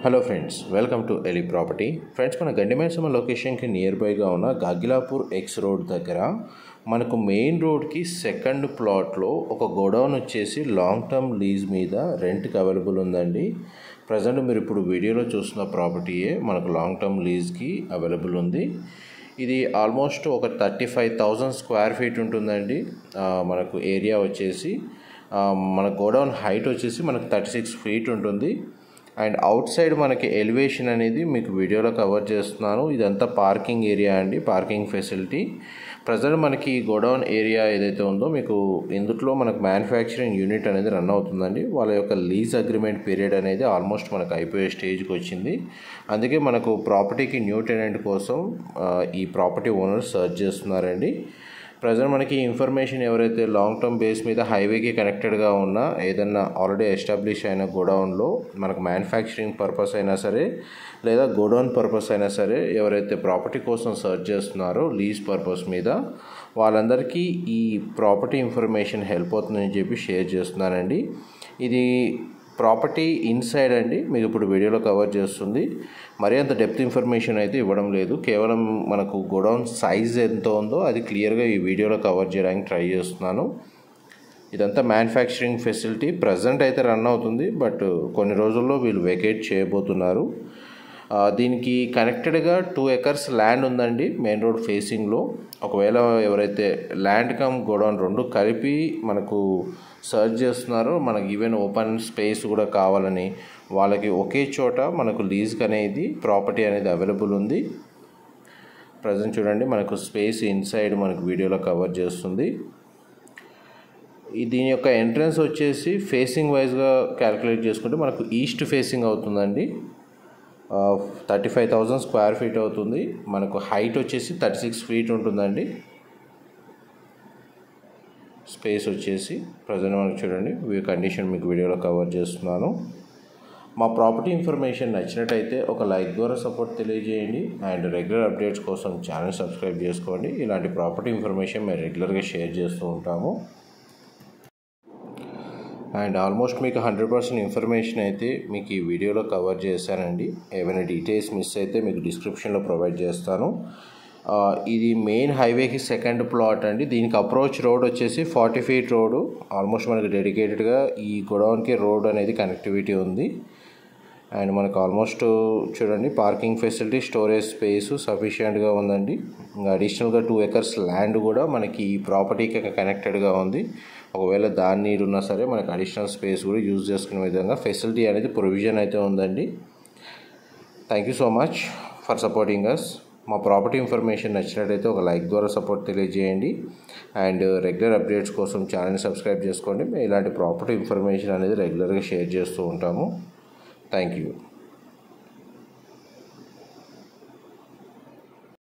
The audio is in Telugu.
Hello friends, welcome to Eli property. Friends, మన గండిమైసమ్మ లొకేషన్కి నియర్ బైగా ఉన్న గాగిలాపూర్ ఎక్స్ రోడ్ దగ్గర మనకు మెయిన్ రోడ్కి సెకండ్ ప్లాట్లో ఒక గోడౌన్ వచ్చేసి లాంగ్ టర్మ్ లీజ్ మీద రెంట్కి అవైలబుల్ ఉందండి. ప్రజెంట్ మీరు ఇప్పుడు వీడియోలో చూస్తున్న ప్రాపర్టీయే మనకు లాంగ్ టర్మ్ లీజ్కి అవైలబుల్ ఉంది. ఇది ఆల్మోస్ట్ ఒక 35,000 స్క్వేర్ ఫీట్ ఉంటుందండి. మనకు ఏరియా వచ్చేసి మన గోడౌన్ హైట్ వచ్చేసి మనకు 36 ఫీట్ ఉంటుంది. అండ్ అవుట్ సైడ్ మనకి ఎలివేషన్ అనేది మీకు వీడియోలో కవర్ చేస్తున్నాను. ఇదంతా పార్కింగ్ ఏరియా అండి, పార్కింగ్ ఫెసిలిటీ. ప్రజెంట్ మనకి గోడౌన్ ఏరియా ఏదైతే ఉందో మీకు ఇందులో మనకు మ్యానుఫ్యాక్చరింగ్ యూనిట్ అనేది రన్ అవుతుందండి. వాళ్ళ యొక్క లీజ్ అగ్రిమెంట్ పీరియడ్ అనేది ఆల్మోస్ట్ మనకు అయిపోయే స్టేజ్కి వచ్చింది. అందుకే మనకు ప్రాపర్టీకి న్యూ టెనెంట్ కోసం ఈ ప్రాపర్టీ ఓనర్ సర్చ్ చేస్తున్నారండి. ప్రజెంట్ మనకి ఇన్ఫర్మేషన్ ఎవరైతే లాంగ్ టర్మ్ బేస్ మీద హైవేకి కనెక్టెడ్గా ఉన్న ఏదన్నా ఆల్రెడీ ఎస్టాబ్లిష్ అయిన గోడౌన్లో మనకు మ్యానుఫ్యాక్చరింగ్ పర్పస్ అయినా సరే లేదా గోడౌన్ పర్పస్ అయినా సరే ఎవరైతే ప్రాపర్టీ కోసం సర్చ్ చేస్తున్నారో లీజ్ పర్పస్ మీద వాళ్ళందరికీ ఈ ప్రాపర్టీ ఇన్ఫర్మేషన్ హెల్ప్ అవుతుందని చెప్పి షేర్ చేస్తున్నానండి. ఇది ప్రాపర్టీ ఇన్సైడ్ అండి, మీకు ఇప్పుడు వీడియోలో కవర్ చేస్తుంది. మరీ అంత డెప్త్ ఇన్ఫర్మేషన్ అయితే ఇవ్వడం లేదు. కేవలం మనకు గోడౌన్ సైజ్ ఎంత ఉందో అది క్లియర్గా ఈ వీడియోలో కవర్ చేయడానికి ట్రై చేస్తున్నాను. ఇదంతా మ్యానుఫ్యాక్చరింగ్ ఫెసిలిటీ ప్రజెంట్ అయితే రన్ అవుతుంది, బట్ కొన్ని రోజుల్లో వీళ్ళు వెకేట్ చేయబోతున్నారు. దీనికి కనెక్టెడ్గా 2 acres ల్యాండ్ ఉందండి మెయిన్ రోడ్ ఫేసింగ్లో. ఒకవేళ ఎవరైతే ల్యాండ్ కమ్ గోడౌన్ రెండు కలిపి మనకు సర్చ్ చేస్తున్నారో, మనకి ఈవెన్ ఓపెన్ స్పేస్ కూడా కావాలని వాళ్ళకి ఒకే చోట మనకు లీజ్కి అనేది ప్రాపర్టీ అనేది అవైలబుల్ ఉంది. ప్రజెంట్ చూడండి మనకు స్పేస్ ఇన్సైడ్ మనకు వీడియోలో కవర్ చేస్తుంది. దీని యొక్క ఎంట్రన్స్ వచ్చేసి ఫేసింగ్ వైజ్గా క్యాలిక్యులేట్ చేసుకుంటే మనకు ఈస్ట్ ఫేసింగ్ అవుతుందండి. 35,000 స్క్వేర్ ఫీట్ అవుతుంది. మనకు హైట్ వచ్చేసి 36 ఫీట్ ఉంటుందండి. స్పేస్ వచ్చేసి ప్రజెంట్ మనకు చూడండి వ్యూ కండిషన్ మీకు వీడియోలో కవర్ చేస్తున్నాను. మా ప్రాపర్టీ ఇన్ఫర్మేషన్ నచ్చినట్టయితే ఒక లైక్ ద్వారా సపోర్ట్ తెలియజేయండి. అండ్ రెగ్యులర్ అప్డేట్స్ కోసం ఛానల్ సబ్స్క్రైబ్ చేసుకోండి. ఇలాంటి ప్రాపర్టీ ఇన్ఫర్మేషన్ మేము రెగ్యులర్గా షేర్ చేస్తూ ఉంటాము. అండ్ ఆల్మోస్ట్ మీకు 100% ఇన్ఫర్మేషన్ అయితే మీకు ఈ వీడియోలో కవర్ చేశానండి. ఏమైనా డీటెయిల్స్ మిస్ అయితే మీకు డిస్క్రిప్షన్లో ప్రొవైడ్ చేస్తాను. ఇది మెయిన్ హైవేకి సెకండ్ ప్లాట్ అండి. దీనికి అప్రోచ్ రోడ్ వచ్చేసి 40 ఫీట్ రోడ్డు. ఆల్మోస్ట్ మనకి డెడికేటెడ్గా ఈ గోడౌన్కి రోడ్ అనేది కనెక్టివిటీ ఉంది. అండ్ మనకు ఆల్మోస్ట్ చూడండి పార్కింగ్ ఫెసిలిటీ, స్టోరేజ్ స్పేస్ సఫిషియెంట్గా ఉందండి. ఇంకా అడిషనల్గా 2 acres ల్యాండ్ కూడా మనకి ఈ ప్రాపర్టీకి కనెక్టెడ్గా ఉంది. ఒకవేళ దాని నీరు ఉన్నా సరే మనకి అడిషనల్ స్పేస్ కూడా యూజ్ చేసుకునే విధంగా ఫెసిలిటీ అనేది ప్రొవిజన్ అయితే ఉందండి. Thank you so much for supporting us. మా ప్రాపర్టీ ఇన్ఫర్మేషన్ నచ్చినట్టయితే ఒక లైక్ ద్వారా సపోర్ట్ తెలియజేయండి. అండ్ రెగ్యులర్ అప్డేట్స్ కోసం ఛానల్ని సబ్స్క్రైబ్ చేసుకోండి. మేము ఇలాంటి ప్రాపర్టీ ఇన్ఫర్మేషన్ అనేది రెగ్యులర్గా షేర్ చేస్తూ ఉంటాము. Thank you.